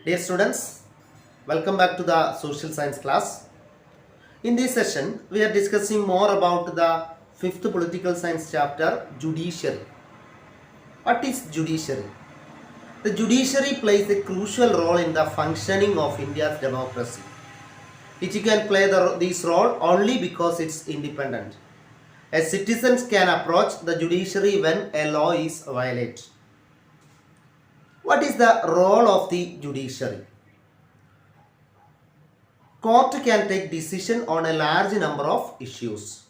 Dear students, welcome back to the social science class. In this session, we are discussing more about the fifth political science chapter, judiciary. What is judiciary? The judiciary plays a crucial role in the functioning of India's democracy. It can play this role only because it's independent. As citizens can approach the judiciary when a law is violated. What is the role of the judiciary? Court can take decision on a large number of issues.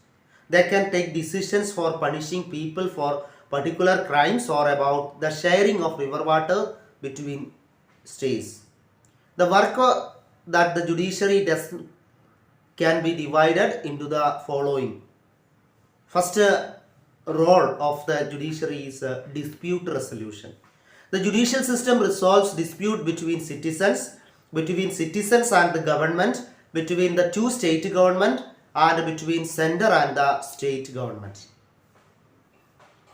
They can take decisions for punishing people for particular crimes or about the sharing of river water between states. The work that the judiciary does can be divided into the following. First role of the judiciary is dispute resolution. The judicial system resolves dispute between citizens and the government, between the two state government and between center and the state government.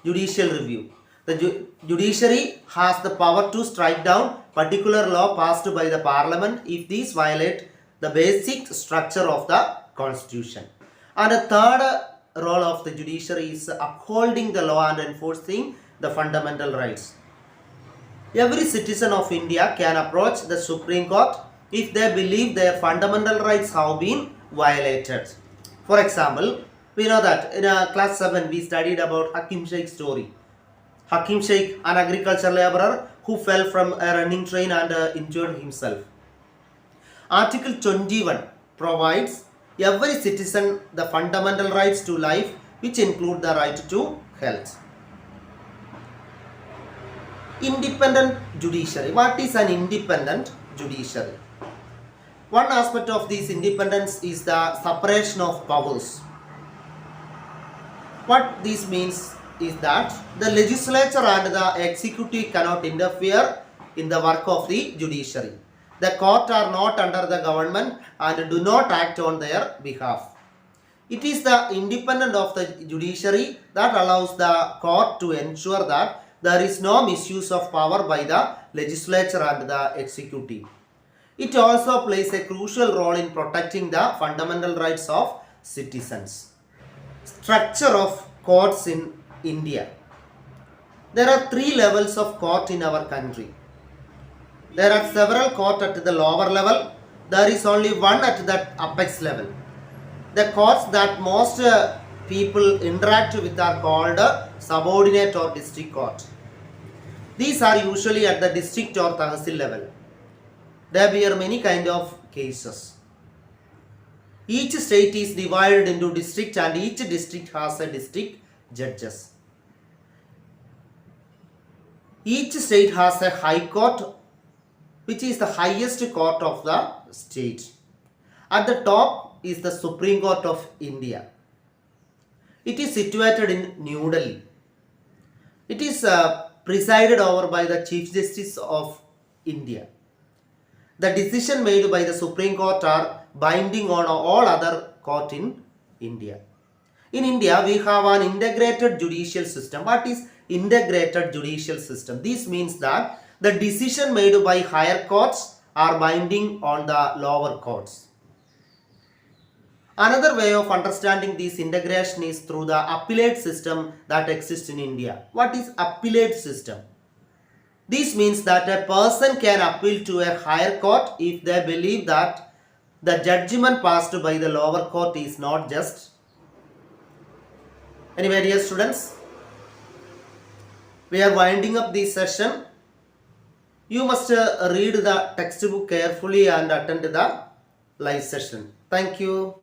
Judicial review. The judiciary has the power to strike down particular law passed by the parliament if these violate the basic structure of the constitution. And the third role of the judiciary is upholding the law and enforcing the fundamental rights. Every citizen of India can approach the Supreme Court if they believe their fundamental rights have been violated. For example, we know that in class 7 we studied about Hakim Sheikh's story. Hakim Sheikh, an agricultural laborer who fell from a running train and injured himself. Article 21 provides every citizen the fundamental rights to life, which include the right to health. Independent judiciary. What is an independent judiciary? One aspect of this independence is the separation of powers. What this means is that the legislature and the executive cannot interfere in the work of the judiciary. The court are not under the government and do not act on their behalf. It is the independence of the judiciary that allows the court to ensure that there is no misuse of power by the legislature and the executive. It also plays a crucial role in protecting the fundamental rights of citizens. Structure of courts in India. There are three levels of court in our country. There are several courts at the lower level. There is only one at the apex level. The courts that most people interact with are called subordinate or district court. These are usually at the district or tahsil level. There bear many kind of cases. Each state is divided into district and each district has a district judges. Each state has a high court which is the highest court of the state. At the top is the Supreme Court of India. It is situated in New Delhi. It is presided over by the Chief Justice of India. The decision made by the Supreme Court are binding on all other courts in India. In India, we have an integrated judicial system. What is integrated judicial system? This means that the decision made by higher courts are binding on the lower courts. Another way of understanding this integration is through the appellate system that exists in India. What is appellate system? This means that a person can appeal to a higher court if they believe that the judgment passed by the lower court is not just. Anyway, dear students, we are winding up this session. You must read the textbook carefully and attend the live session. Thank you.